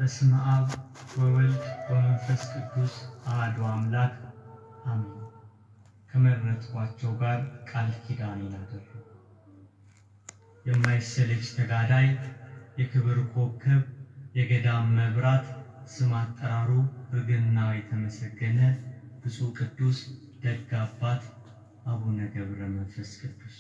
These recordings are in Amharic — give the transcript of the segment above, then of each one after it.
በስመ አብ ወወልድ ወመንፈስ ቅዱስ አሐዱ አምላክ አሜን። ከመረጥኳቸው ጋር ቃል ኪዳኔን አደረግሁ። የማይሰለች ተጋዳይ የክብር ኮከብ የገዳም መብራት ስም አጠራሩ ርግናው የተመሰገነ ብፁዕ ቅዱስ ደግ አባት አቡነ ገብረ መንፈስ ቅዱስ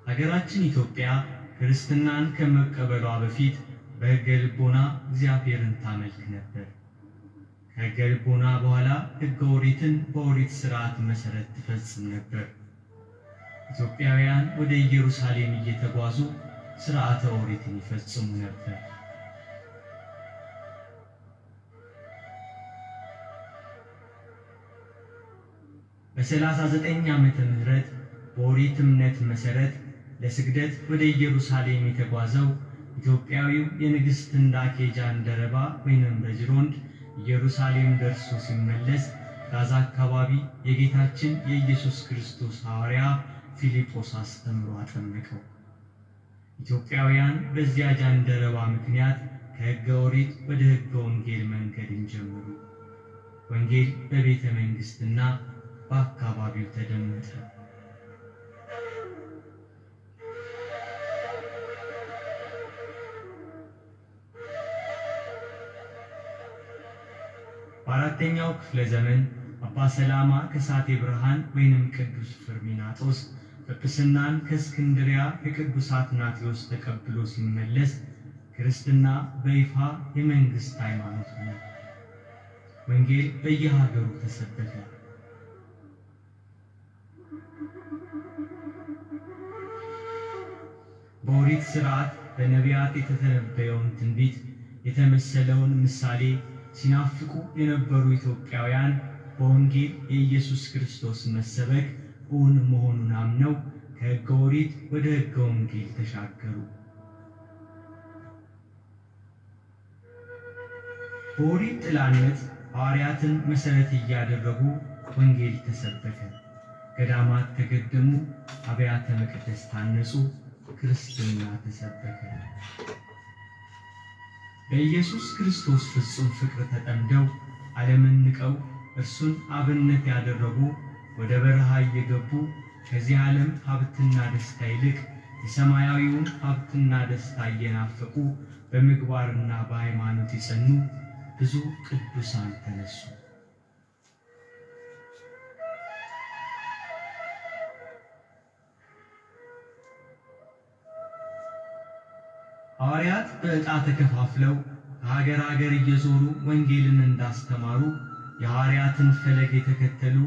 ሀገራችን ኢትዮጵያ ክርስትናን ከመቀበሏ በፊት በሕገ ልቦና እግዚአብሔርን ታመልክ ነበር። ከሕገ ልቦና በኋላ ሕገ ኦሪትን በኦሪት ሥርዓት መሠረት ትፈጽም ነበር። ኢትዮጵያውያን ወደ ኢየሩሳሌም እየተጓዙ ሥርዓተ ኦሪትን ይፈጽሙ ነበር። በ39 ዓመተ ምህረት በኦሪት እምነት መሠረት ለስግደት ወደ ኢየሩሳሌም የተጓዘው ኢትዮጵያዊው የንግሥት እንዳኬ ጃንደረባ ወይንም በጅሮንድ ኢየሩሳሌም ደርሶ ሲመለስ ጋዛ አካባቢ የጌታችን የኢየሱስ ክርስቶስ ሐዋርያ ፊልጶስ አስተምሮ አጠመቀው። ኢትዮጵያውያን በዚያ ጃንደረባ ምክንያት ከሕገ ኦሪት ወደ ሕገ ወንጌል መንገድን ጀመሩ። ወንጌል በቤተ መንግሥትና በአካባቢው ተደመጠ። በአራተኛው ክፍለ ዘመን አባ ሰላማ ከሳቴ ብርሃን ወይንም ቅዱስ ፍርሚናጦስ ጵጵስናን ከእስክንድርያ የቅዱስ አትናቴዎስ ተቀብሎ ሲመለስ ክርስትና በይፋ የመንግሥት ሃይማኖት ሆነ። ወንጌል በየሀገሩ ተሰበከ። በኦሪት ሥርዓት በነቢያት የተተነበየውን ትንቢት የተመሰለውን ምሳሌ ሲናፍቁ የነበሩ ኢትዮጵያውያን በወንጌል የኢየሱስ ክርስቶስ መሰበክ እውን መሆኑን አምነው ከሕገ ኦሪት ወደ ሕገ ወንጌል ተሻገሩ። በኦሪት ጥላነት ሐዋርያትን መሠረት እያደረጉ ወንጌል ተሰበከ። ገዳማት ተገደሙ፣ አብያተ መቅደስ ታነጹ፣ ክርስትና ተሰበከ። በኢየሱስ ክርስቶስ ፍጹም ፍቅር ተጠምደው ዓለምን ንቀው እርሱን አብነት ያደረጉ ወደ በረሃ እየገቡ ከዚህ ዓለም ሀብትና ደስታ ይልቅ የሰማያዊውን ሀብትና ደስታ እየናፈቁ በምግባርና በሃይማኖት ይጸኑ ብዙ ቅዱሳን ተነሱ። ሐዋርያት በዕጣ ተከፋፍለው ከሀገር ሀገር እየዞሩ ወንጌልን እንዳስተማሩ የሐዋርያትን ፈለግ የተከተሉ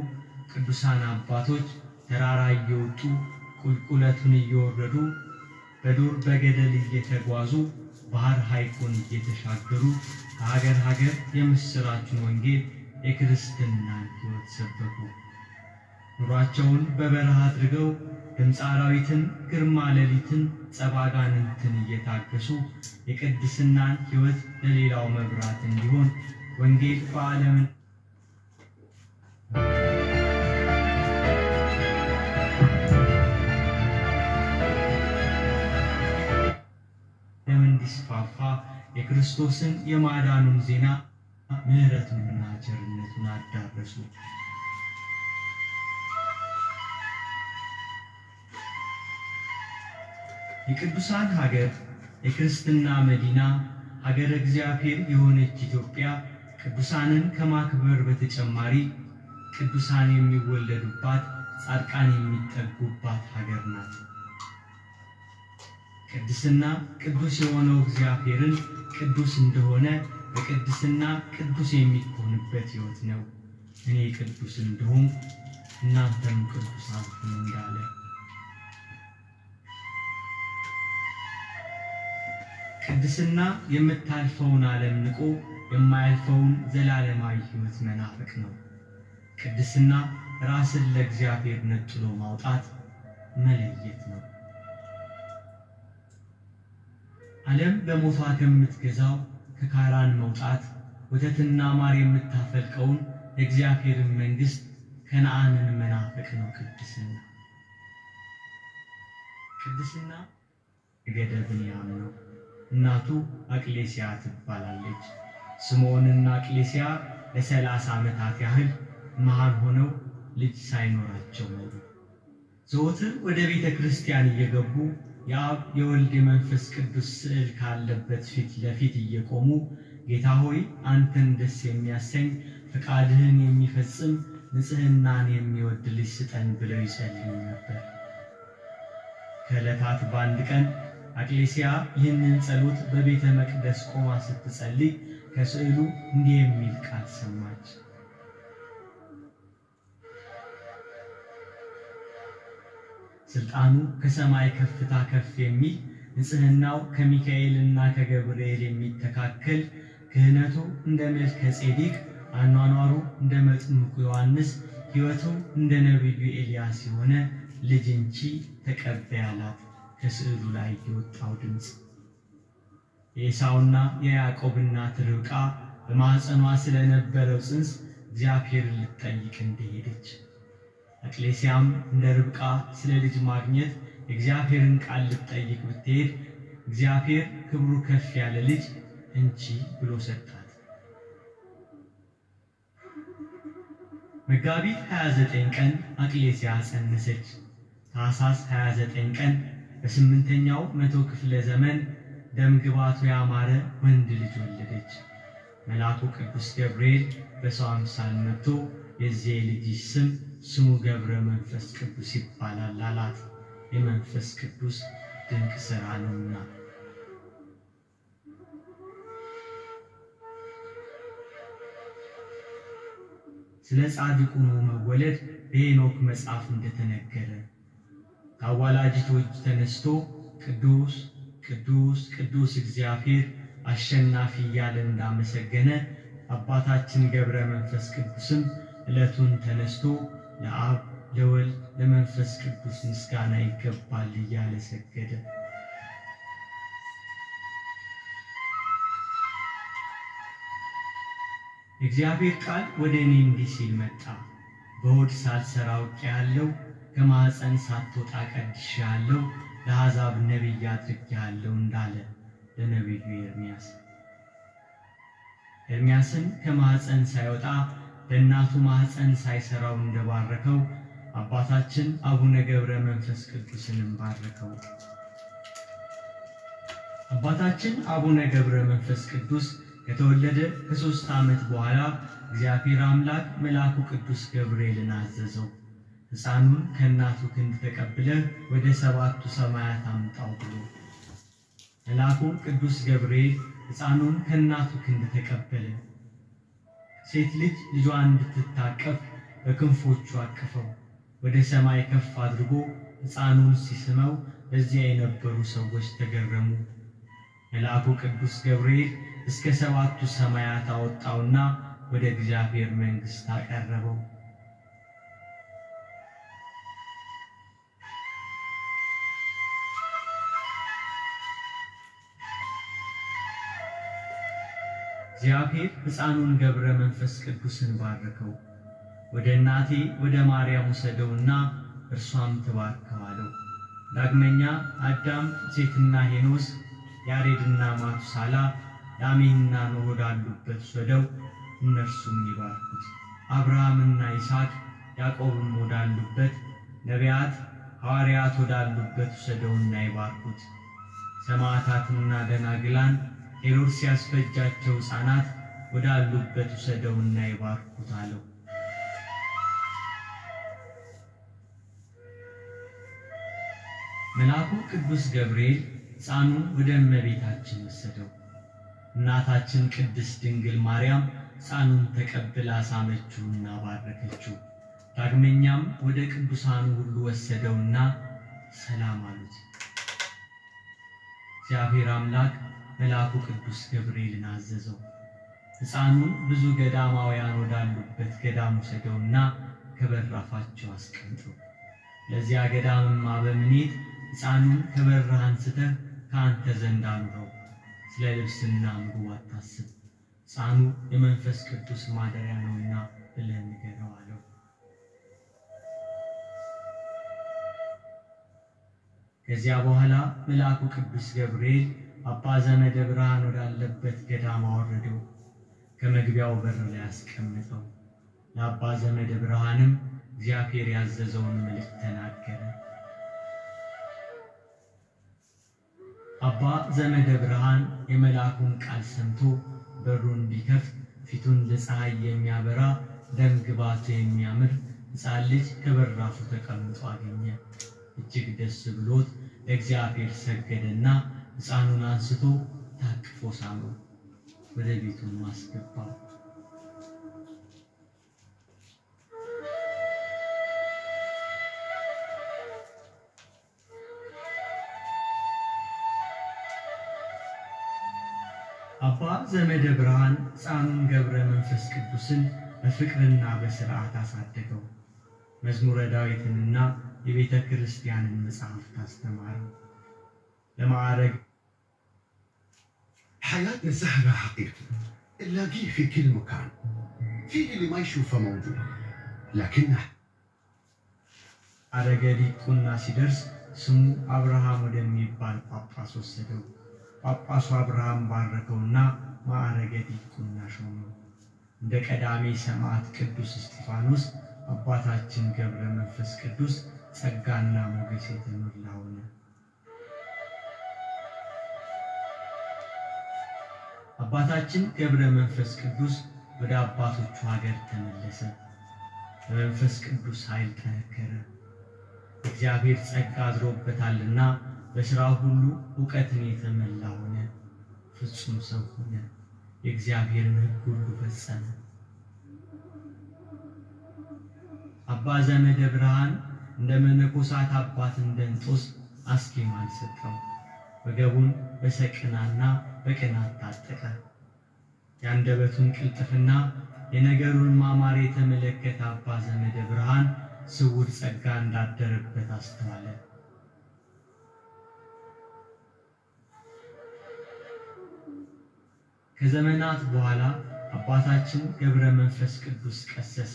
ቅዱሳን አባቶች ተራራ እየወጡ ቁልቁለቱን እየወረዱ በዱር በገደል እየተጓዙ ባህር ሐይቁን እየተሻገሩ ከሀገር ሀገር የምስራችን ወንጌል የክርስትናን ሕይወት ሰበኩ። ኑሯቸውን በበረሃ አድርገው ድምፀ አራዊትን፣ ግርማ ሌሊትን፣ ጸባጋንንትን እየታገሱ የቅድስናን ሕይወት ለሌላው መብራት እንዲሆን ወንጌል በዓለም እንዲስፋፋ የክርስቶስን የማዳኑን ዜና ምሕረቱንና ቸርነቱን አዳረሱ። የቅዱሳን ሀገር የክርስትና መዲና ሀገረ እግዚአብሔር የሆነች ኢትዮጵያ ቅዱሳንን ከማክበር በተጨማሪ ቅዱሳን የሚወለዱባት ጻድቃን የሚጠጉባት ሀገር ናት። ቅድስና ቅዱስ የሆነው እግዚአብሔርን ቅዱስ እንደሆነ በቅድስና ቅዱስ የሚሆንበት ሕይወት ነው። እኔ ቅዱስ እንደሆን እናንተም ቅዱሳን ሁኑ እንዳለ ቅድስና የምታልፈውን ዓለም ንቆ የማያልፈውን ዘላለማዊ ሕይወት መናፈቅ ነው። ቅድስና ራስን ለእግዚአብሔር ነጥሎ ማውጣት መለየት ነው። ዓለም በሞቷ ከምትገዛው ከካራን መውጣት ወተትና ማር የምታፈልቀውን የእግዚአብሔርን መንግሥት ከነዓንን መናፈቅ ነው ቅድስና። ቅድስና ገደብን ያምነው እናቱ አቅሌስያ ትባላለች። ስምዖንና አቅሌስያ ለ30 ዓመታት ያህል መሃን ሆነው ልጅ ሳይኖራቸው ኖሩ። ዘወትር ወደ ቤተ ክርስቲያን እየገቡ የአብ የወልድ የመንፈስ ቅዱስ ስዕል ካለበት ፊት ለፊት እየቆሙ ጌታ ሆይ አንተን ደስ የሚያሰኝ ፈቃድህን የሚፈጽም ንጽሕናን የሚወድ ልጅ ስጠን ብለው ይጸልዩ ነበር። ከዕለታት በአንድ ቀን አቅሌስያ ይህንን ጸሎት በቤተ መቅደስ ቆማ ስትጸልይ ከስዕሉ እንዲህ የሚል ቃል ሰማች። ስልጣኑ ከሰማይ ከፍታ ከፍ የሚል ንጽሕናው ከሚካኤልና ከገብርኤል የሚተካከል ክህነቱ እንደ መልከ ጼዴቅ አኗኗሩ እንደ መጥምቁ ዮሐንስ ሕይወቱ እንደ ነቢዩ ኤልያስ የሆነ ልጅ እንጂ ተቀበይ አላት። ከስዕሉ ላይ የወጣው ድምፅ የኤሳውና የያዕቆብ እናት ርብቃ በማኅፀኗ ስለነበረው ጽንስ እግዚአብሔርን ልትጠይቅ እንደሄደች አቅሌስያም እንደ ርብቃ ስለ ልጅ ማግኘት እግዚአብሔርን ቃል ልትጠይቅ ብትሄድ እግዚአብሔር ክብሩ ከፍ ያለ ልጅ እንጂ ብሎ ሰጣት። መጋቢት 29 ቀን አቅሌስያ ጸነሰች። ታኅሳስ 29 ቀን በ8ኛው መቶ ክፍለ ዘመን ደምግባቱ ያማረ ወንድ ልጅ ወለደች። መልአኩ ቅዱስ ገብርኤል በሰው አምሳል መጥቶ የዚህ ልጅ ስሙ ገብረ መንፈስ ቅዱስ ይባላል አላት። የመንፈስ ቅዱስ ድንቅ ሥራ ነውና። ስለ ጻድቁ መወለድ በሄኖክ መጽሐፍ እንደተነገረ ከአዋላጅቶች ተነስቶ ቅዱስ ቅዱስ ቅዱስ እግዚአብሔር አሸናፊ እያለ እንዳመሰገነ አባታችን ገብረ መንፈስ ቅዱስም ዕለቱን ተነስቶ ለአብ ለወልድ ለመንፈስ ቅዱስ ምስጋና ይገባል እያለ ሰገደ። እግዚአብሔር ቃል ወደ እኔ እንዲህ ሲል መጣ። በሆድ ሳልሰራ አውቄሃለሁ፣ ከማኅፀን ሳትወጣ ቀድሼሃለሁ፣ ለአሕዛብ ነቢይ አድርጌሃለሁ እንዳለ ለነቢዩ ኤርምያስ። ኤርምያስን ከማኅፀን ሳይወጣ በእናቱ ማኅፀን ሳይሰራው እንደባረከው አባታችን አቡነ ገብረ መንፈስ ቅዱስንም ባረከው። አባታችን አቡነ ገብረ መንፈስ ቅዱስ ከተወለደ ከ3 ዓመት በኋላ እግዚአብሔር አምላክ መልአኩ ቅዱስ ገብርኤልን አዘዘው። ሕፃኑን ከእናቱ ክንድ ተቀብለህ ወደ 7ቱ ሰማያት አምጣው ብሎ። መልአኩ ቅዱስ ገብርኤል ሕፃኑን ከእናቱ ክንድ ተቀበለ። ሴት ልጅ ልጇን እንድትታቀፍ በክንፎቹ አቀፈው። ወደ ሰማይ ከፍ አድርጎ ሕፃኑን ሲስመው በዚያ የነበሩ ሰዎች ተገረሙ። መልአኩ ቅዱስ ገብርኤል እስከ 7ቱ ሰማያት አወጣውና ወደ እግዚአብሔር መንግሥት አቀረበው። እግዚአብሔር ሕፃኑን ገብረ መንፈስ ቅዱስን ባረከው። ወደ እናቴ ወደ ማርያም ወሰደውና እርሷም ትባርከው አለው። ዳግመኛ አዳም፣ ሴትና ሄኖስ፣ ያሬድና ማቱሳላ፣ ላሜንና ኖህ ወዳሉበት ወሰደው፣ እነርሱም ይባርኩት። አብርሃምና ይስሐቅ፣ ያዕቆብም ወዳሉበት፣ ነቢያት ሐዋርያት ወዳሉበት ወሰደውና ይባርኩት። ሰማዕታትና ደናግላን ሄሮድስ ያስፈጃቸው ሕፃናት ወዳሉበት ወሰደውና ይባርኩት አለው። መልአኩ ቅዱስ ገብርኤል ሕፃኑን ወደ እመቤታችን ወሰደው። እናታችን ቅድስት ድንግል ማርያም ሕፃኑን ተቀብላ ሳመችውና ባረከችው። ዳግመኛም ወደ ቅዱሳኑ ሁሉ ወሰደውና ሰላም አሉት። እግዚአብሔር አምላክ መልአኩ ቅዱስ ገብርኤልን አዘዘው። ሕፃኑን ብዙ ገዳማውያን ወዳሉበት ገዳም ወሰደውና ከበራፋቸው አስቀምጠው። ለዚያ ገዳምም አበምኔት ሕፃኑን ከበረህ አንስተህ ከአንተ ዘንድ አኑረው፣ ስለ ልብስና ምግቡ አታስብ፣ ሕፃኑ የመንፈስ ቅዱስ ማደሪያ ነውና ብለህ ንገረው አለው። ከዚያ በኋላ መልአኩ ቅዱስ ገብርኤል አባ ዘመደ ብርሃን ወዳለበት ገዳም አወረደው፣ ከመግቢያው በር ላይ አስቀመጠው። ለአባ ዘመደ ብርሃንም እግዚአብሔር ያዘዘውን መልእክት ተናገረ። አባ ዘመደ ብርሃን የመልአኩን ቃል ሰምቶ በሩን ቢከፍት ፊቱን ለፀሐይ የሚያበራ ደም ግባቱ የሚያምር ሕፃን ልጅ ከበራፉ ተቀምጦ አገኘ። እጅግ ደስ ብሎት ለእግዚአብሔር ሰገደና ሕፃኑን አንስቶ ታቅፎ ሳመው፣ ወደ ቤቱም አስገባው። አባ ዘመደ ብርሃን ሕፃኑን ገብረ መንፈስ ቅዱስን በፍቅርና በሥርዓት አሳደገው። መዝሙረ ዳዊትንና የቤተ ክርስቲያንን መጽሐፍት አስተማረው። لمعارك حياتنا سهلة حقيقة، نلاقيه في كل مكان، في اللي ما يشوفه موجود، لكنه አረገዲ ቁና ሲደርስ ስሙ አብርሃም ወደሚባል ጳጳስ ወሰደው። ጳጳሱ አብርሃም ባረከውና ማዕረገዲ ቁና ሾመው። እንደ ቀዳሚ ሰማዕት ቅዱስ እስጢፋኖስ አባታችን ገብረ መንፈስ ቅዱስ ጸጋና ሞገስ የተሞላ ሆነ። አባታችን ገብረ መንፈስ ቅዱስ ወደ አባቶቹ ሀገር ተመለሰ። በመንፈስ ቅዱስ ኃይል ጠነከረ። እግዚአብሔር ጸጋ አዝሮበታልና በሥራው ሁሉ ዕውቀትን የተመላ ሆነ። ፍጹም ሰው ሆነ። የእግዚአብሔርን ሕግ ሁሉ ፈጸመ። አባ ዘመደ ብርሃን እንደ መነኮሳት አባት እንደንጦስ አስኬማን ሰጠው። ወገቡን በሰቅናና በቅናት ታጠቀ። የአንደበቱን ቅልጥፍና የነገሩን ማማር የተመለከተ አባ ዘመደ ብርሃን ስውር ጸጋ እንዳደረበት አስተዋለ። ከዘመናት በኋላ አባታችን ገብረ መንፈስ ቅዱስ ቀሰሰ።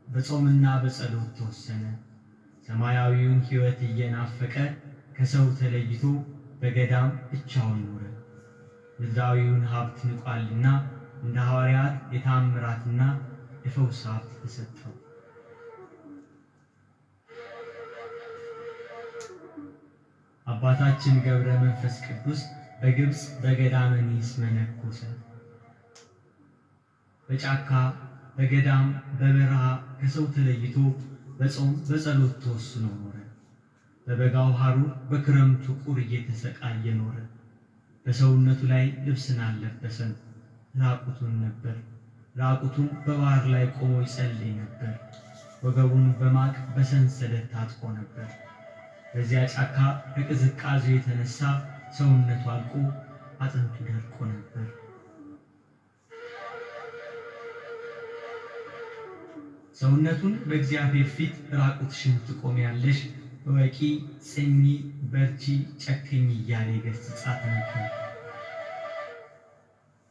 በጾምና በጸሎት ተወሰነ። ሰማያዊውን ሕይወት እየናፈቀ ከሰው ተለይቶ በገዳም ብቻውን ኖረ። ምድራዊውን ሀብት ንቋልና እንደ ሐዋርያት የታምራትና የፈውስ ሀብት ተሰጠው። አባታችን ገብረ መንፈስ ቅዱስ በግብጽ በገዳመ ኒስ መነኮሰ። በጫካ በገዳም በበረሃ ከሰው ተለይቶ በጾም በጸሎት ተወስኖ ኖረ። በበጋው ሐሩር በክረምቱ ቁር እየተሰቃየ ኖረ። በሰውነቱ ላይ ልብስን አልለበሰም፣ ራቁቱን ነበር። ራቁቱን በባህር ላይ ቆሞ ይጸልይ ነበር። ወገቡን በማቅ በሰንሰለት ታጥቆ ነበር። በዚያ ጫካ ከቅዝቃዜው የተነሳ ሰውነቱ አልቆ አጥንቱ ደርቆ ነበር። ሰውነቱን በእግዚአብሔር ፊት ራቁትሽን ትቆሚያለሽ፣ እወቂ፣ ጽኚ፣ በርቺ፣ ጨክኝ እያለ ይገሥጻት ነበር።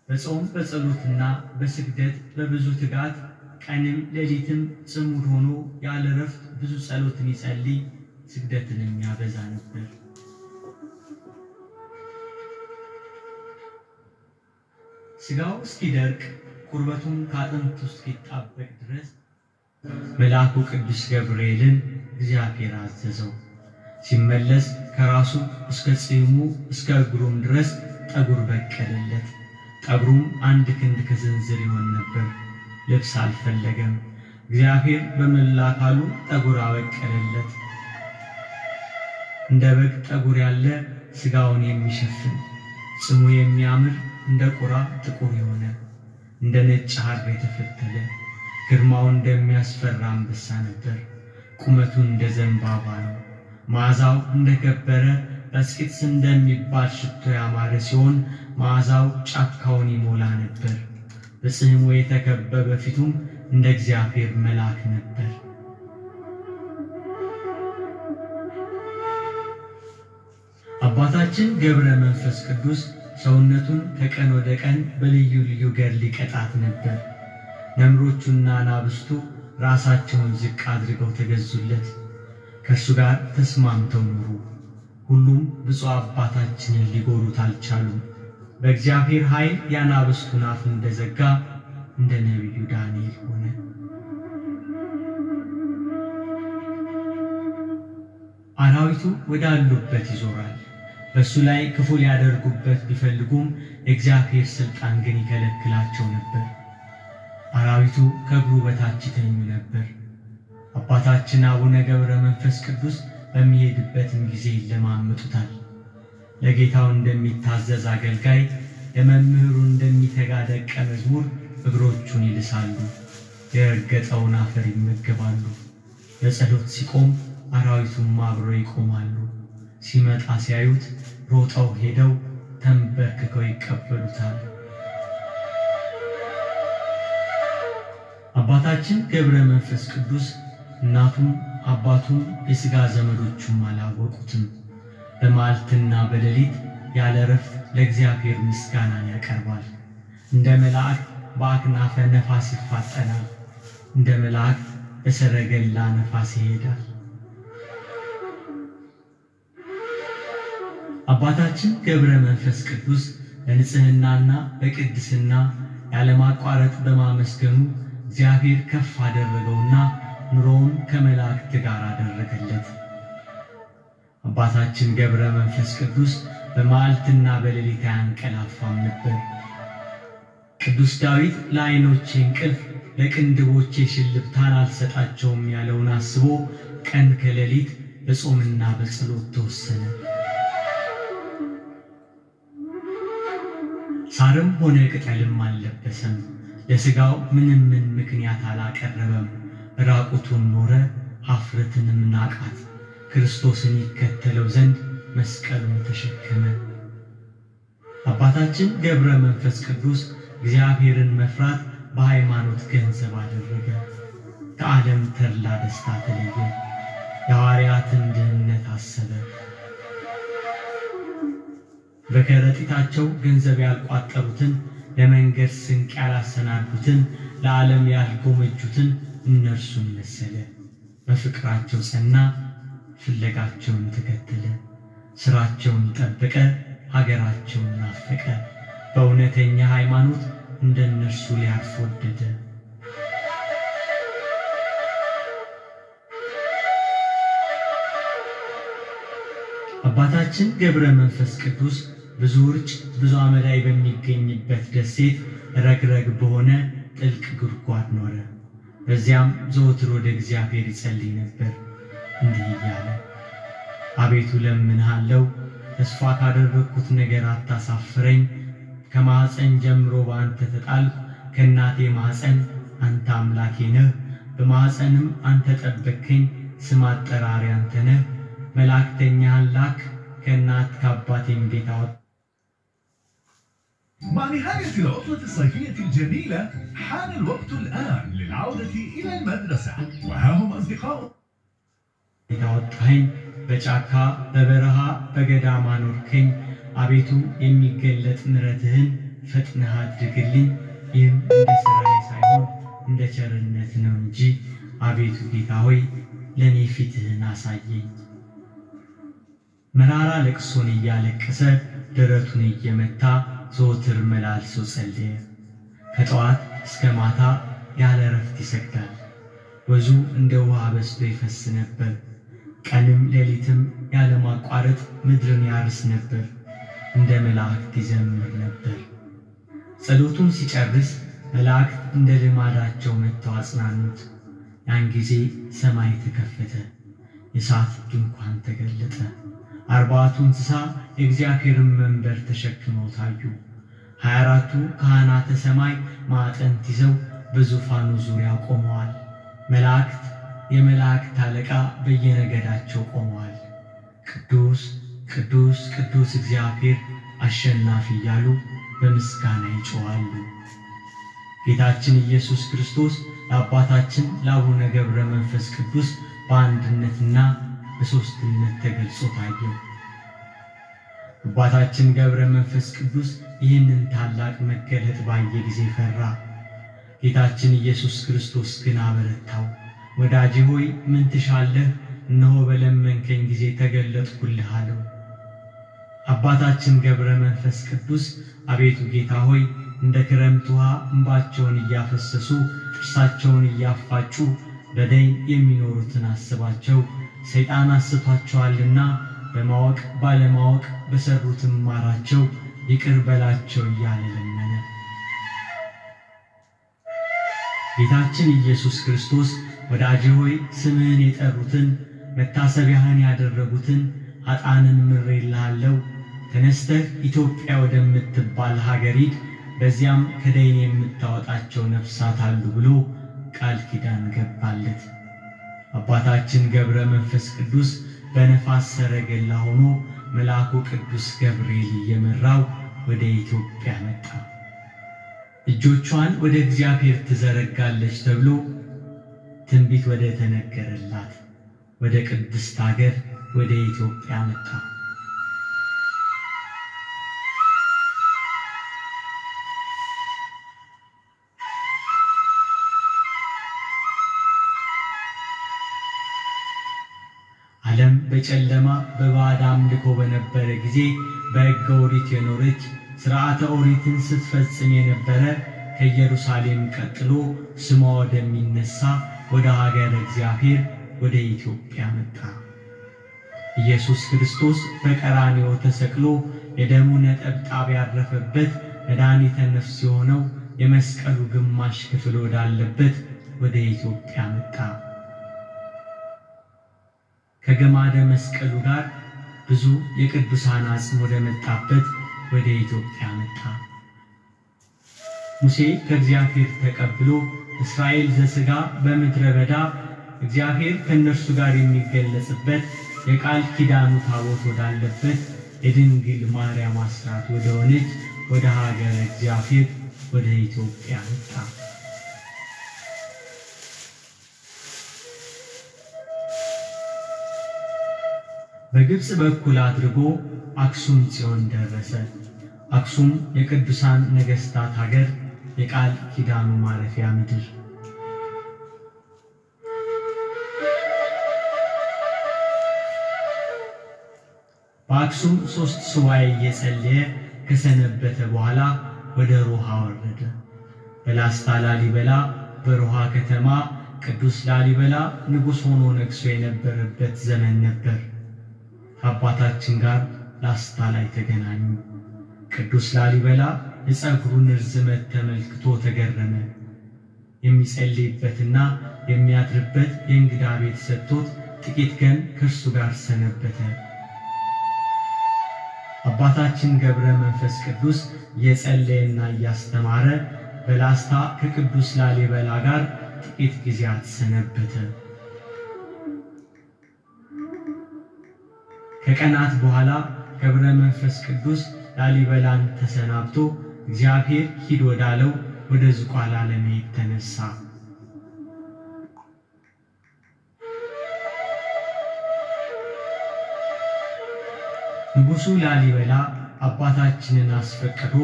በጾም በጸሎትና በስግደት በብዙ ትጋት ቀንም ሌሊትም ጽሙድ ሆኖ ያለ ረፍት ብዙ ጸሎትን ይጸልይ፣ ስግደትንም ያበዛ ነበር። ስጋው እስኪደርቅ ቁርበቱም ከአጥንቱ እስኪጣበቅ ድረስ መልአኩ ቅዱስ ገብርኤልን እግዚአብሔር አዘዘው። ሲመለስ ከራሱ እስከ ጺሙ እስከ እግሩም ድረስ ጠጉር በቀለለት። ጠጉሩም 1 ክንድ ከስንዝር ይሆን ነበር። ልብስ አልፈለገም። እግዚአብሔር በመላ አካሉ ጠጉር አበቀለለት። እንደ በግ ጠጉር ያለ ስጋውን የሚሸፍን ጽሙ የሚያምር እንደ ቁራ ጥቁር የሆነ እንደ ነጭ ሐር የተፈተለ ግርማው እንደሚያስፈራ አንበሳ ነበር። ቁመቱ እንደ ዘንባባ ነው። መዓዛው እንደከበረ በስቂጥስ እንደሚባል ሽቶ ያማረ ሲሆን መዓዛው ጫካውን ይሞላ ነበር። በጽሕሙ የተከበበ ፊቱም እንደ እግዚአብሔር መልአክ ነበር። አባታችን ገብረ መንፈስ ቅዱስ ሰውነቱን ከቀን ወደ ቀን በልዩ ልዩ ገድል ይቀጣት ነበር። ነምሮቹና አናብስቱ ራሳቸውን ዝቅ አድርገው ተገዙለት፣ ከእርሱ ጋር ተስማምተው ኖሩ። ሁሉም ብፁዕ አባታችንን ሊጎዱት አልቻሉም። በእግዚአብሔር ኃይል የአናብስቱን አፍ እንደዘጋ እንደ ነቢዩ ዳንኤል ሆነ። አራዊቱ ወዳሉበት ይዞራል። በእሱ ላይ ክፉ ሊያደርጉበት ቢፈልጉም የእግዚአብሔር ሥልጣን ግን ይከለክላቸው ነበር። አራዊቱ ከእግሩ በታች ይተኙ ነበር። አባታችን አቡነ ገብረ መንፈስ ቅዱስ በሚሄድበትም ጊዜ ይለማመጡታል። ለጌታው እንደሚታዘዝ አገልጋይ፣ ለመምህሩ እንደሚተጋ ደቀ መዝሙር እግሮቹን ይልሳሉ፣ የረገጠውን አፈር ይመገባሉ። ለጸሎት ሲቆም አራዊቱም አብረው ይቆማሉ። ሲመጣ ሲያዩት ሮጠው ሄደው ተንበርክከው ይቀበሉታል። አባታችን ገብረ መንፈስ ቅዱስ እናቱም አባቱም የሥጋ ዘመዶቹም አላወቁትም። በመዓልትና በሌሊት ያለ ረፍት ለእግዚአብሔር ምስጋናን ያቀርባል። እንደ መልአክ በአክናፈ ነፋስ ይፋጠናል፣ እንደ መልአክ በሰረገላ ነፋስ ይሄዳል። አባታችን ገብረ መንፈስ ቅዱስ በንጽህናና በቅድስና ያለማቋረጥ በማመስገኑ እግዚአብሔር ከፍ አደረገውና ኑሮውን ከመላእክት ጋር አደረገለት። አባታችን ገብረ መንፈስ ቅዱስ በመዓልትና በሌሊት አያንቀላፋም ነበር። ቅዱስ ዳዊት ለዓይኖቼ እንቅልፍ ለቅንድቦቼ ሽልብታን አልሰጣቸውም ያለውን አስቦ ቀን ከሌሊት በጾምና በጸሎት ተወሰነ። ሳርም ሆነ ቅጠልም አልለበሰም። ለሥጋው ምንም ምክንያት አላቀረበም። ራቁቱን ኖረ፣ ኀፍረትንም ናቃት። ክርስቶስን ይከተለው ዘንድ መስቀሉን ተሸከመ። አባታችን ገብረ መንፈስ ቅዱስ እግዚአብሔርን መፍራት በሃይማኖት ገንዘብ አደረገ። ከዓለም ተድላ ደስታ ተለየ። የሐዋርያትን ድህነት አሰበ። በከረጢታቸው ገንዘብ ያልቋጠሩትን፣ ለመንገድ ስንቅ ያላሰናዱትን፣ ለዓለም ያልጎመጁትን እነርሱን መሰለ። በፍቅራቸው ጸና፣ ፍለጋቸውን ተከተለ። ሥራቸውን ጠበቀ፣ ሀገራቸውን ናፈቀ። በእውነተኛ ሃይማኖት እንደነርሱ ሊያርፍ ወደደ። አባታችን ገብረ መንፈስ ቅዱስ ብዙ ውርጭ ብዙ አመዳይ በሚገኝበት ደሴት ረግረግ በሆነ ጥልቅ ጉድጓድ ኖረ። በዚያም ዘወትር ወደ እግዚአብሔር ይጸልይ ነበር፣ እንዲህ እያለ አቤቱ ለምንሃለው፣ ተስፋ ካደረግኩት ነገር አታሳፍረኝ። ከማኅፀን ጀምሮ በአንተ ተጣልኩ። ከእናቴ ማኅፀን አንተ አምላኬ ነህ። በማኅፀንም አንተ ጠበቅከኝ። ስም አጠራሪ አንተ ነህ። መላእክተኛህን ላክ። ከእናት ከአባቴም ቤት አወጣ። مع نهاية العطلة الصيفية الجميلة حان الوقت الآن للعودة إلى المدرسة وها هم أصدقاء يتوقعين بجاكا ببرها بقدام نوركين አቤቱ የሚገለጥ ምሕረትህን ፈጥነህ አድርግልኝ። ይህም እንደ ሥራዬ ሳይሆን እንደ ቸርነት ነው እንጂ አቤቱ ጌታ ሆይ ለኔ ፊትህን አሳየኝ። መራራ ለቅሶን እያለቀሰ ደረቱን እየመታ ዘወትር መላልሶ ጸለየ። ከጠዋት እስከ ማታ ያለ እረፍት ይሰግዳል። ወዙ እንደ ውሃ በዝቶ ይፈስ ነበር። ቀንም ሌሊትም ያለ ማቋረጥ ምድርን ያርስ ነበር። እንደ መላእክት ይዘምር ነበር። ጸሎቱን ሲጨርስ መላእክት እንደ ልማዳቸው መጥተው አጽናኑት። ያን ጊዜ ሰማይ ተከፈተ፣ የእሳት ድንኳን ተገለጠ። 40ቱ እንስሳ የእግዚአብሔርን መንበር ተሸክመው ታዩ። 24ቱ ካህናተ ሰማይ ማዕጠንት ይዘው በዙፋኑ ዙሪያ ቆመዋል። መላእክት የመላእክት አለቃ በየነገዳቸው ቆመዋል። ቅዱስ ቅዱስ ቅዱስ እግዚአብሔር አሸናፊ እያሉ በምስጋና ይጮኻሉ። ጌታችን ኢየሱስ ክርስቶስ ለአባታችን ለአቡነ ገብረ መንፈስ ቅዱስ በአንድነትና በሦስትነት ተገልጾ ታየው። አባታችን ገብረ መንፈስ ቅዱስ ይህንን ታላቅ መገለጥ ባየ ጊዜ ፈራ። ጌታችን ኢየሱስ ክርስቶስ ግን አበረታው። ወዳጄ ሆይ ምን ትሻለህ? እነሆ በለመንከኝ ጊዜ ተገለጥኩልህ አለው። አባታችን ገብረ መንፈስ ቅዱስ አቤቱ ጌታ ሆይ እንደ ክረምት ውሃ እንባቸውን እያፈሰሱ ጥርሳቸውን እያፋጩ በደይን የሚኖሩትን አስባቸው፣ ሰይጣን አስቷቸዋልና በማወቅ ባለማወቅ በሰሩትም ማራቸው፣ ይቅር በላቸው እያለ ለመነ። ጌታችን ኢየሱስ ክርስቶስ ወዳጄ ሆይ ስምህን የጠሩትን መታሰቢያህን ያደረጉትን ኃጥአንን ምሬልሃለሁ። ተነስተህ ኢትዮጵያ ወደምትባል ሀገር ሂድ፣ በዚያም ከደይን የምታወጣቸው ነፍሳት አሉ ብሎ ቃል ኪዳን ገባለት። አባታችን ገብረ መንፈስ ቅዱስ በነፋስ ሰረገላ ሆኖ መልአኩ ቅዱስ ገብርኤል እየመራው ወደ ኢትዮጵያ መጣ። እጆቿን ወደ እግዚአብሔር ትዘረጋለች ተብሎ ትንቢት ወደ ተነገረላት ወደ ቅድስት ሀገር ወደ ኢትዮጵያ መጣ። ዓለም በጨለማ በባዕድ አምልኮ በነበረ ጊዜ በሕገ ኦሪት የኖረች ሥርዓተ ኦሪትን ስትፈጽም የነበረ ከኢየሩሳሌም ቀጥሎ ስሟ ወደሚነሳ ወደ ሀገረ እግዚአብሔር ወደ ኢትዮጵያ መጣ። ኢየሱስ ክርስቶስ በቀራንዮ ተሰቅሎ የደሙ ነጠብጣብ ያረፈበት መድኃኒተ ነፍስ የሆነው የመስቀሉ ግማሽ ክፍል ወዳለበት ወደ ኢትዮጵያ መጣ። ከገማደ መስቀሉ ጋር ብዙ የቅዱሳን አጽም ወደ መጣበት ወደ ኢትዮጵያ መጣ። ሙሴ ከእግዚአብሔር ተቀብሎ እስራኤል ዘሥጋ በምድረ በዳ እግዚአብሔር ከእነርሱ ጋር የሚገለጽበት የቃል ኪዳኑ ታቦት ወዳለበት የድንግል ማርያም አስራት ወደ ሆነች ወደ ሀገረ እግዚአብሔር ወደ ኢትዮጵያ መጣ። በግብጽ በኩል አድርጎ አክሱም ጽዮን ደረሰ። አክሱም የቅዱሳን ነገሥታት ሀገር፣ የቃል ኪዳኑ ማረፊያ ምድር። በአክሱም 3 ሱባዔ እየጸለየ ከሰነበተ በኋላ ወደ ሮሃ ወረደ። በላስታ ላሊበላ በሮሃ ከተማ ቅዱስ ላሊበላ ንጉሥ ሆኖ ነግሶ የነበረበት ዘመን ነበር። ከአባታችን ጋር ላስታ ላይ ተገናኙ። ቅዱስ ላሊበላ የፀጉሩን ርዝመት ተመልክቶ ተገረመ። የሚጸልይበትና የሚያድርበት የእንግዳ ቤት ሰጥቶት ጥቂት ቀን ከእርሱ ጋር ሰነበተ። አባታችን ገብረ መንፈስ ቅዱስ የጸለየና ያስተማረ በላስታ ከቅዱስ ላሊበላ ጋር ጥቂት ጊዜያት ሰነበተ። ከቀናት በኋላ ገብረ መንፈስ ቅዱስ ላሊበላን ተሰናብቶ እግዚአብሔር ሂድ ወዳለው ወደ ዝቋላ ለመሄድ ተነሳ። ንጉሡ ላሊበላ አባታችንን አስፈቅዶ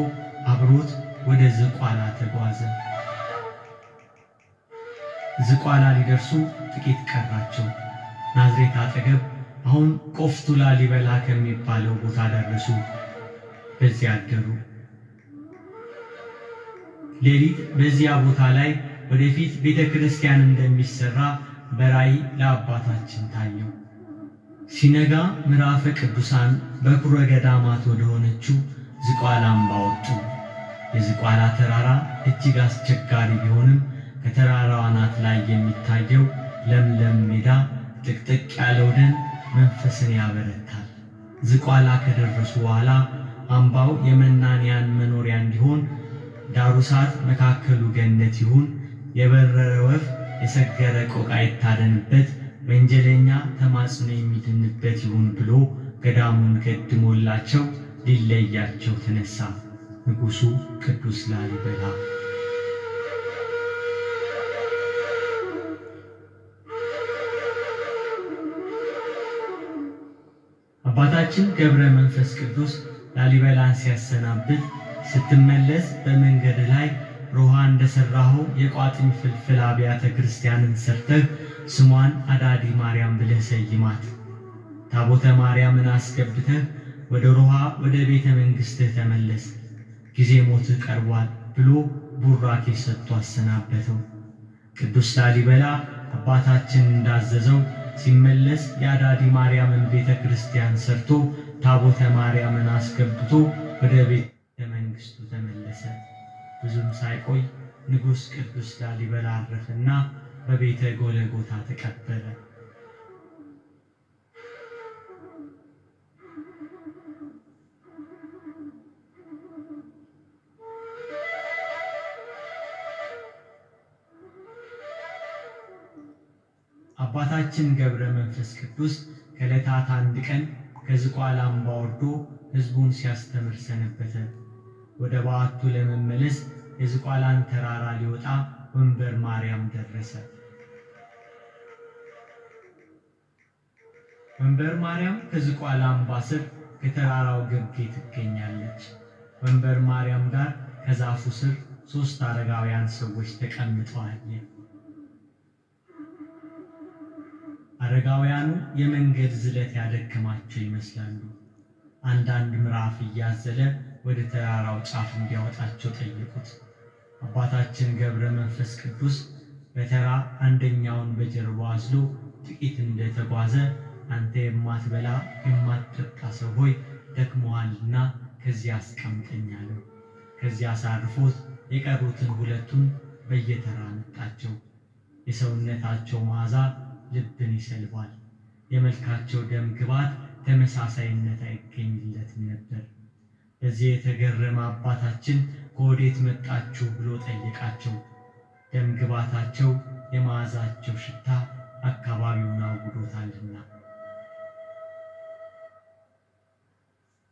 አብሮት ወደ ዝቋላ ተጓዘ። ዝቋላ ሊደርሱ ጥቂት ቀራቸው። ናዝሬት አጠገብ አሁን ቆፍቱ ላሊበላ ከሚባለው ቦታ ደረሱ። በዚያ አደሩ። ሌሊት በዚያ ቦታ ላይ ወደፊት ቤተክርስቲያን እንደሚሰራ በራእይ ለአባታችን ታየው። ሲነጋ ምዕራፈ ቅዱሳን በኩረ ገዳማት ወደ ሆነችው ዝቋላ አምባ ወጡ። የዝቋላ ተራራ እጅግ አስቸጋሪ ቢሆንም ከተራራው አናት ላይ የሚታየው ለምለም ሜዳ፣ ጥቅጥቅ ያለው ደን መንፈስን ያበረታል። ዝቋላ ከደረሱ በኋላ አምባው የመናንያን መኖሪያ እንዲሆን ዳሩ እሳት መካከሉ ገነት ይሁን፣ የበረረ ወፍ የሰገረ ቆቃ ይታደንበት፣ ወንጀለኛ ተማጽኖ የሚድንበት ይሁን ብሎ ገዳሙን ገድሞላቸው ሊለያቸው ተነሳ ንጉሡ ቅዱስ ላሊበላ። አባታችን ገብረ መንፈስ ቅዱስ ላሊበላን ሲያሰናብት ስትመለስ በመንገድ ላይ ሮሃ እንደሰራው የቋጥኝ ፍልፍል አብያተ ክርስቲያንን ሰርተህ ስሟን አዳዲ ማርያም ብለህ ሰይማት፣ ታቦተ ማርያምን አስገብተህ ወደ ሮሃ ወደ ቤተ መንግሥትህ ተመለስ፣ ጊዜ ሞትህ ቀርቧል ብሎ ቡራኬ ሰጥቶ አሰናበተው። ቅዱስ ላሊበላ አባታችን እንዳዘዘው ሲመለስ የአዳዲ ማርያምን ቤተ ክርስቲያን ሰርቶ ታቦተ ማርያምን አስገብቶ ወደ ቤተ መንግሥቱ ተመለሰ። ብዙም ሳይቆይ ንጉሥ ቅዱስ ላሊበላ አረፈና በቤተ ጎለጎታ ተቀበረ። አባታችን ገብረ መንፈስ ቅዱስ ከዕለታት አንድ ቀን ከዝቋላ አምባ ወርዶ ሕዝቡን ሲያስተምር ሰነበተ። ወደ በዓቱ ለመመለስ የዝቋላን ተራራ ሊወጣ ወንበር ማርያም ደረሰ። ወንበር ማርያም ከዝቋላ አምባ ስር ከተራራው ግርጌ ትገኛለች። ወንበር ማርያም ጋር ከዛፉ ስር 3 አረጋውያን ሰዎች ተቀምጠዋል። አረጋውያኑ የመንገድ ዝለት ያደከማቸው ይመስላሉ። አንዳንድ ምዕራፍ እያዘለ ወደ ተራራው ጫፍ እንዲያወጣቸው ጠየቁት። አባታችን ገብረ መንፈስ ቅዱስ በተራ አንደኛውን በጀርባው አዝሎ ጥቂት እንደተጓዘ አንተ የማትበላ የማትጠጣ ሰው ሆይ ደክሞሃልና ከዚያ አስቀምጠኝ አለው። ከዚያ አሳርፎት የቀሩትን ሁለቱን በየተራ መጣቸው። የሰውነታቸው መዓዛ ልብን ይሰልባል። የመልካቸው ደም ግባት ተመሳሳይነት አይገኝለትም ነበር። በዚህ የተገረመ አባታችን ከወዴት መጣችሁ ብሎ ጠየቃቸው። ደም ግባታቸው የመዓዛቸው ሽታ አካባቢውን አውዶታልና።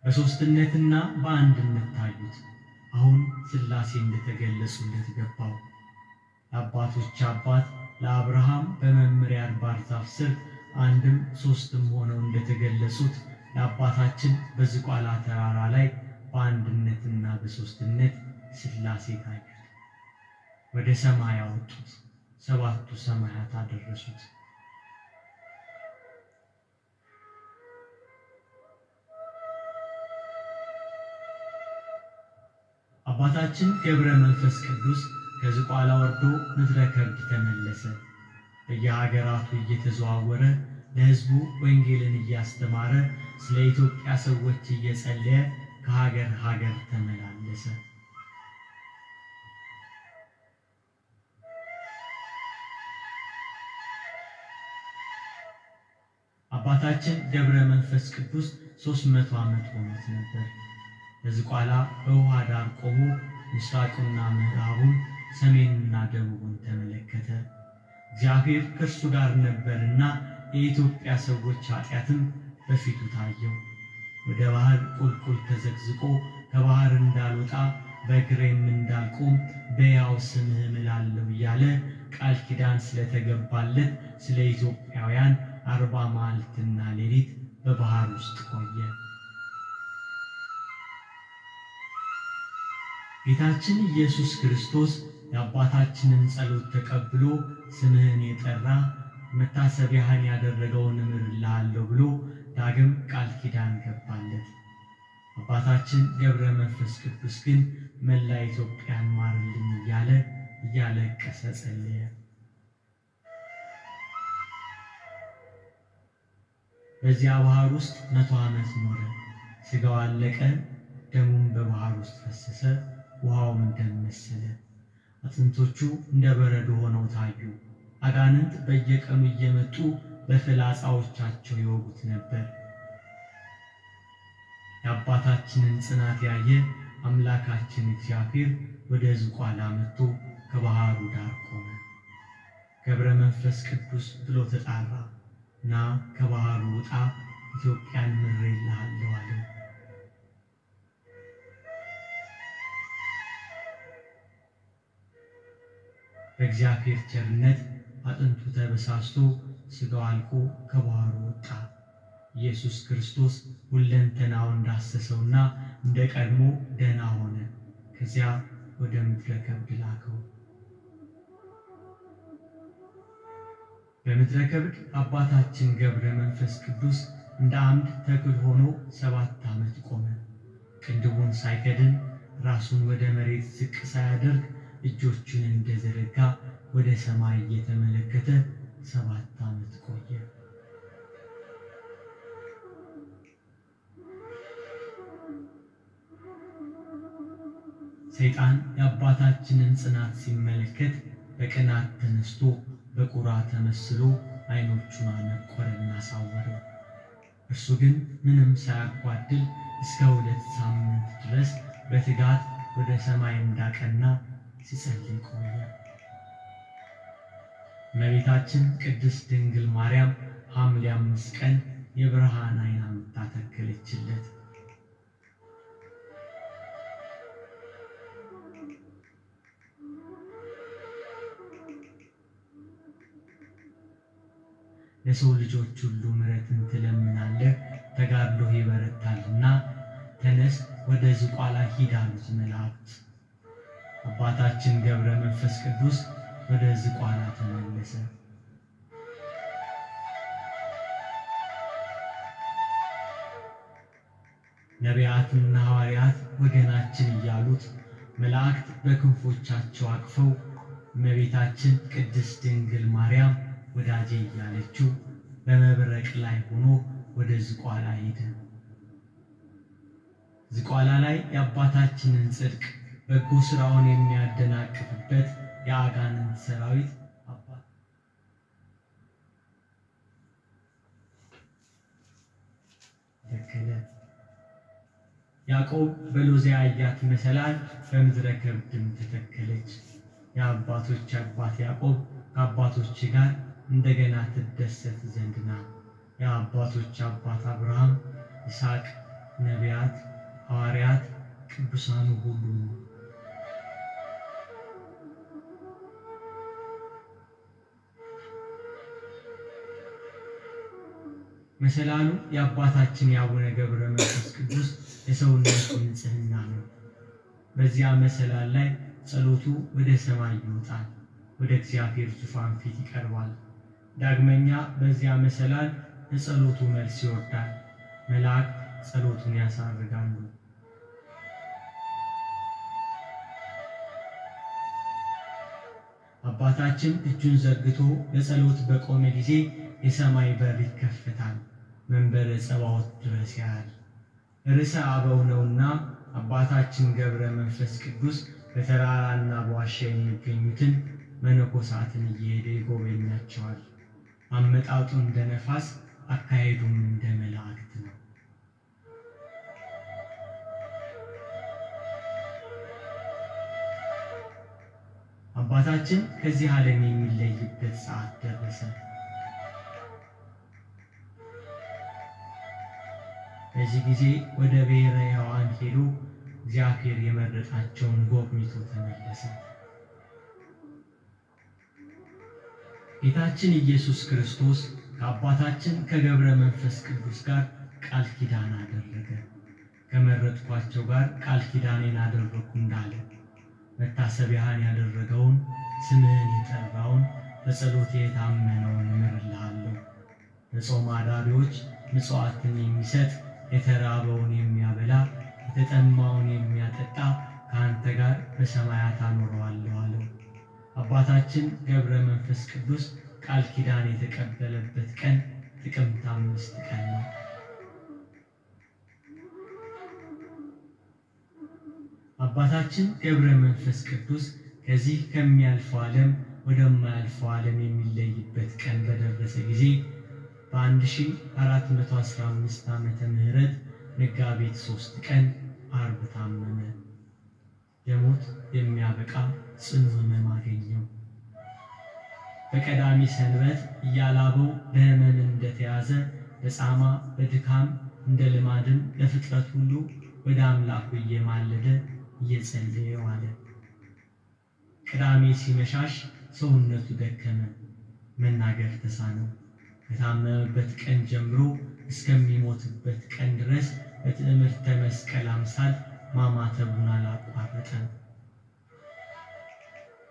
በሶስትነትና በአንድነት ታዩት። አሁን ሥላሴ እንደተገለጹለት ገባው። አባቶች አባት ለአብርሃም በመምሪያ አድባር ዛፍ ስር አንድም ሶስትም ሆነው እንደተገለጹት ለአባታችን በዝቋላ ተራራ ላይ በአንድነትና በሶስትነት ሥላሴ ታዩት። ወደ ሰማይ አወጡት፣ 7ቱ ሰማያት አደረሱት። አባታችን ገብረ መንፈስ ቅዱስ ከዝቋላ ወርዶ ምድረ ከብድ ተመለሰ። በየሀገራቱ እየተዘዋወረ ለሕዝቡ ወንጌልን እያስተማረ ስለ ኢትዮጵያ ሰዎች እየጸለየ ከሀገር ሀገር ተመላለሰ። አባታችን ገብረ መንፈስ ቅዱስ 300 ዓመት ሆኖት ነበር። በዝቋላ በውሃ ዳር ቆሞ ምስራቁና ምዕራቡን ሰሜንና ደቡቡን ተመለከተ። እግዚአብሔር ከእርሱ ጋር ነበርና የኢትዮጵያ ሰዎች ኃጢአትም በፊቱ ታየው። ወደ ባህር ቁልቁል ተዘግዝቆ ከባህር እንዳልወጣ በእግሬም እንዳልቆም በሕያው ስምህ እምላለሁ እያለ ቃል ኪዳን ስለተገባለት ስለ ኢትዮጵያውያን 40 መዓልትና ሌሊት በባህር ውስጥ ቆየ። ጌታችን ኢየሱስ ክርስቶስ የአባታችንን ጸሎት ተቀብሎ ስምህን የጠራ መታሰቢያህን ያደረገውን እምርልሃለሁ ብሎ ዳግም ቃል ኪዳን ገባለት። አባታችን ገብረ መንፈስ ቅዱስ ግን መላ ኢትዮጵያን ማርልኝ እያለ እያለቀሰ ጸለየ። በዚያ ባህር ውስጥ 100 ዓመት ኖረ። ሥጋው አለቀ፣ ደሙም በባህር ውስጥ ፈሰሰ፣ ውሃውም ደም መሰለ። አጥንቶቹ እንደ በረዶ ሆነው ታዩ። አጋንንት በየቀኑ እየመጡ በፍላጻዎቻቸው ይወጉት ነበር። የአባታችንን ጽናት ያየ አምላካችን እግዚአብሔር ወደ ዝቋላ መጥቶ ከባህሩ ዳር ቆመ። ገብረ መንፈስ ቅዱስ ብሎ ተጣራ። ና ከባህሩ ውጣ፣ ኢትዮጵያን ምሬልሃለሁ አለው። በእግዚአብሔር ቸርነት አጥንቱ ተበሳስቶ ሥጋው አልቆ ከባህሩ ወጣ። ኢየሱስ ክርስቶስ ሁለንተናውን እንዳሰሰውና እንደ ቀድሞ ደህና ሆነ። ከዚያ ወደ ምድረ ከብድ ላከው። በምድረ ከብድ አባታችን ገብረ መንፈስ ቅዱስ እንደ አምድ ተክል ሆኖ 7 ዓመት ቆመ። ቅንድቡን ሳይከድን ራሱን ወደ መሬት ዝቅ ሳያደርግ እጆቹን እንደዘረጋ ወደ ሰማይ እየተመለከተ 7 ዓመት ቆየ። ሰይጣን የአባታችንን ጽናት ሲመለከት በቅናት ተነስቶ በቁራ ተመስሎ ዓይኖቹን አነቆረና አሳወረው። እርሱ ግን ምንም ሳያጓድል እስከ 2 ሳምንት ድረስ በትጋት ወደ ሰማይ እንዳቀና ሲጸልይ ቆየ። እመቤታችን ቅድስት ድንግል ማርያም ሐምሌ 5 ቀን የብርሃን ዓይን አምጥታ ተከለችለት። ለሰው ልጆች ሁሉ ምሕረትን ትለምናለህ፣ ተጋድሎህ ይበረታልና ተነስ ወደ ዝቋላ ሂድ አሉት መላእክት። አባታችን ገብረ መንፈስ ቅዱስ ወደ ዝቋላ ተመለሰ። ነቢያትና ሐዋርያት ወገናችን እያሉት መላእክት በክንፎቻቸው አቅፈው እመቤታችን ቅድስት ድንግል ማርያም ወዳጄ እያለችው በመብረቅ ላይ ሆኖ ወደ ዝቋላ ሄደ። ዝቋላ ላይ የአባታችንን ጽድቅ በጎ ሥራውን የሚያደናቅፍበት የአጋንንት ሰራዊት አባት ተከለ። ያዕቆብ በሎዚያ ያያት መሰላል በምድረ ከብድም ተተከለች። የአባቶች አባት ያዕቆብ ከአባቶች ጋር እንደገና ትደሰት ዘንድ ና። የአባቶች አባት አብርሃም፣ ይስሐቅ፣ ነቢያት፣ ሐዋርያት፣ ቅዱሳኑ ሁሉ ነው። መሰላሉ የአባታችን የአቡነ ገብረ መንፈስ ቅዱስ የሰውነቱ ንጽሕና ነው። በዚያ መሰላል ላይ ጸሎቱ ወደ ሰማይ ይወጣል፣ ወደ እግዚአብሔር ዙፋን ፊት ይቀርባል። ዳግመኛ በዚያ መሰላል ለጸሎቱ መልስ ይወርዳል። መላእክት ጸሎቱን ያሳርጋሉ። አባታችን እጁን ዘርግቶ ለጸሎት በቆመ ጊዜ የሰማይ በር ይከፈታል፣ መንበረ ጸባዖት ድረስ ያያል። ርዕሰ አበው ነውና አባታችን ገብረ መንፈስ ቅዱስ በተራራና በዋሻ የሚገኙትን መነኮሳትን እየሄደ ይጎበኛቸዋል። አመጣጡ እንደ ነፋስ፣ አካሄዱም እንደ መላእክት ነው። አባታችን ከዚህ ዓለም የሚለይበት ሰዓት ደረሰ። በዚህ ጊዜ ወደ ብሔረ ሕያዋን ሄዶ እግዚአብሔር የመረጣቸውን ጎብኝቶ ተመለሰ። ጌታችን ኢየሱስ ክርስቶስ ከአባታችን ከገብረ መንፈስ ቅዱስ ጋር ቃል ኪዳን አደረገ። ከመረጥኳቸው ጋር ቃል ኪዳኔን አደረኩ እንዳለ መታሰቢያህን ያደረገውን ስምህን የጠራውን በጸሎቴ የታመነውን እምርልሃለሁ። በጾም አዳሪዎች ምጽዋትን የሚሰጥ የተራበውን የሚያበላ የተጠማውን የሚያጠጣ ከአንተ ጋር በሰማያት አኖረዋለሁ አለው። አባታችን ገብረ መንፈስ ቅዱስ ቃል ኪዳን የተቀበለበት ቀን ጥቅምት 5 ቀን ነው። አባታችን ገብረ መንፈስ ቅዱስ ከዚህ ከሚያልፈው ዓለም ወደማያልፈው ዓለም የሚለይበት ቀን በደረሰ ጊዜ በ1415 ዓመተ ምህረት መጋቢት 3 ቀን ዓርብ ታመመ። ለሞት የሚያበቃ ጽኑ ሕመም አገኘው። በቀዳሚ ሰንበት እያላበው በሕመም እንደተያዘ በጻማ በድካም እንደ ልማድም ለፍጥረት ሁሉ ወደ አምላኩ እየማለደ እየጸለየ ዋለ። ቅዳሜ ሲመሻሽ ሰውነቱ ደከመ፣ መናገር ተሳነው። ከታመመበት ቀን ጀምሮ እስከሚሞትበት ቀን ድረስ በትዕምርተ መስቀል አምሳል ማማተቡን አላቋረጠም።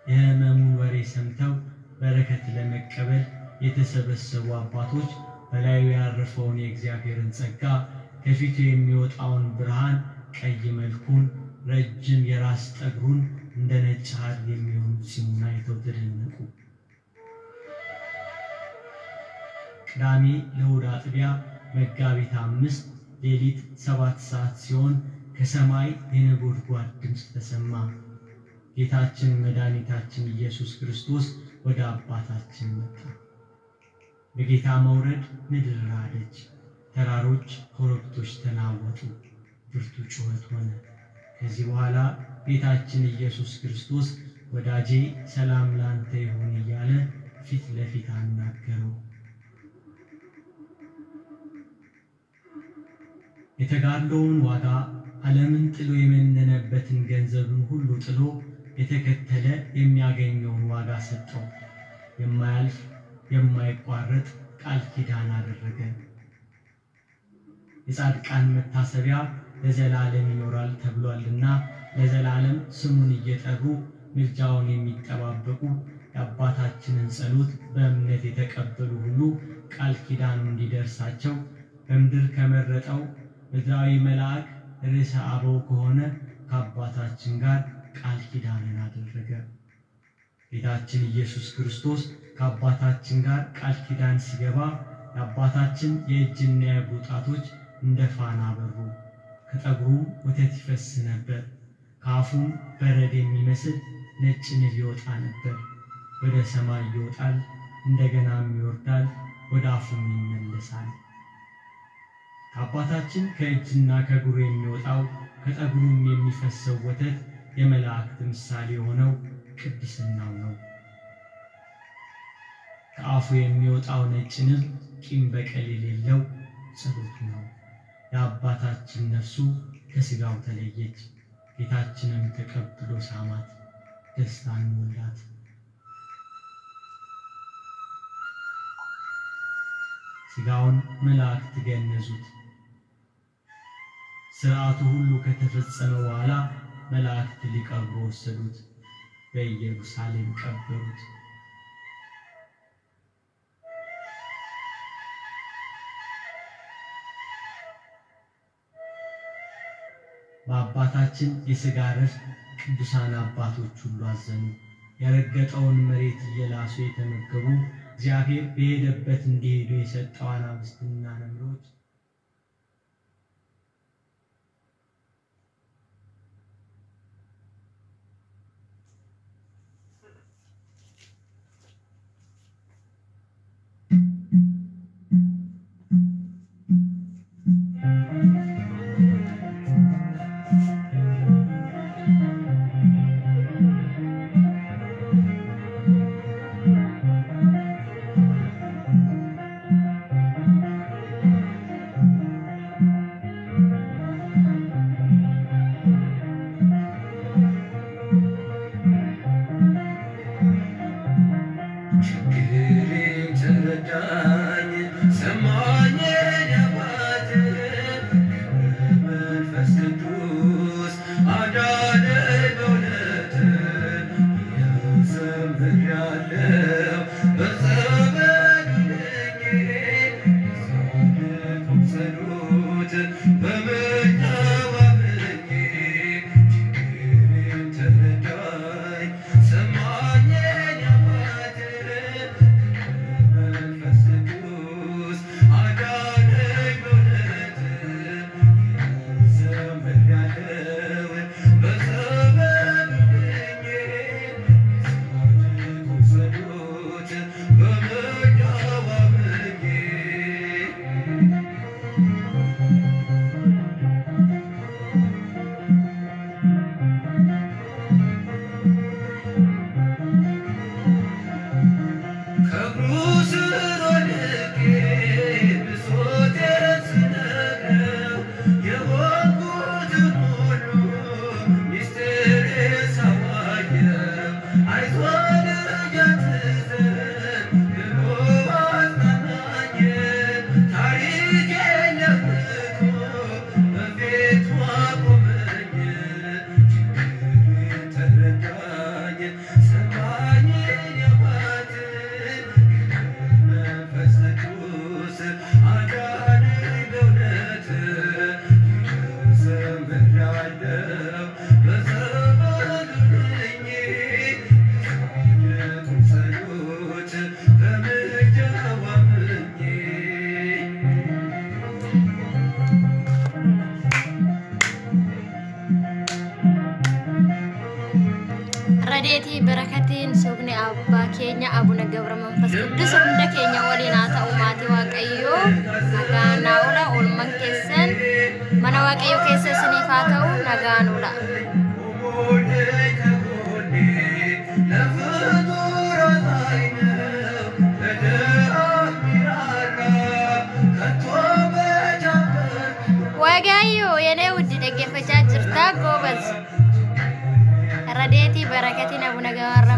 የሕመሙን ወሬ ሰምተው በረከት ለመቀበል የተሰበሰቡ አባቶች በላዩ ያረፈውን የእግዚአብሔርን ጸጋ ከፊቱ የሚወጣውን ብርሃን ቀይ መልኩን ረጅም የራስ ጠጉሩን እንደ ነጭ ሐር የሚሆን ፂሙን አይተው ተደነቁ። ቅዳሜ ለእሑድ አጥቢያ መጋቢት 5 ሌሊት 7 ሰዓት ሲሆን ከሰማይ የነጎድጓድ ድምፅ ተሰማ። ጌታችን መድኃኒታችን ኢየሱስ ክርስቶስ ወደ አባታችን መጣ። በጌታ መውረድ ምድር ራደች፣ ተራሮች ኮረብቶች ተናወጡ፣ ብርቱ ጩኸት ሆነ። ከዚህ በኋላ ጌታችን ኢየሱስ ክርስቶስ ወዳጄ ሰላም ላንተ ይሁን እያለ ፊት ለፊት አናገረው። የተጋድሎውን ዋጋ ዓለምን ጥሎ የመነነበትን ገንዘብን ሁሉ ጥሎ የተከተለ የሚያገኘውን ዋጋ ሰጠው። የማያልፍ የማይቋረጥ ቃል ኪዳን አደረገ። የጻድቃን መታሰቢያ ለዘላለም ይኖራል ተብሏልና ለዘላለም ስሙን እየጠሩ ምልጃውን የሚጠባበቁ የአባታችንን ጸሎት በእምነት የተቀበሉ ሁሉ ቃል ኪዳኑ እንዲደርሳቸው በምድር ከመረጠው ምድራዊ መልአክ ርዕሰ አበው ከሆነ ከአባታችን ጋር ቃል ኪዳንን አደረገ። ጌታችን ኢየሱስ ክርስቶስ ከአባታችን ጋር ቃል ኪዳን ሲገባ የአባታችን የእጅና የእግሩ ጣቶች እንደ ፋና በሩ፣ ከጠጉሩ ወተት ይፈስ ነበር፣ ከአፉም በረድ የሚመስል ነጭ ንብ ይወጣ ነበር። ወደ ሰማይ ይወጣል፣ እንደገናም ይወርዳል፣ ወደ አፉም ይመለሳል። ከአባታችን ከእጅና ከእግሩ የሚወጣው ከጠጉሩም የሚፈሰው ወተት የመላእክት ምሳሌ የሆነው ቅድስናው ነው። ከአፉ የሚወጣው ነጭ ንብ ቂም በቀል የሌለው ጸሎቱ ነው። የአባታችን ነፍሱ ከሥጋው ተለየች፣ ጌታችንም ተቀብሎ ሳማት፣ ደስታን ሞላት። ሥጋውን መላእክት ገነዙት። ሥርዓቱ ሁሉ ከተፈጸመ በኋላ መላእክት ሊቀብሩ ወሰዱት፣ በኢየሩሳሌም ቀበሩት። በአባታችን የሥጋ ዕረፍት ቅዱሳን አባቶች ሁሉ አዘኑ። የረገጠውን መሬት እየላሱ የተመገቡ እግዚአብሔር በሄደበት እንዲሄዱ የሰጠው አናብስትና ነምሮች Radeti barakatin sugni abba kenya abuna gabra manfas kudus hunda kenya walina ta umati waqayyo nagana ula ulman kessen mana waqayyo kessen sinifatau nagana ula waqayyo yene wudi daggefacha jirta gobas Radeti barakatin abuna gabra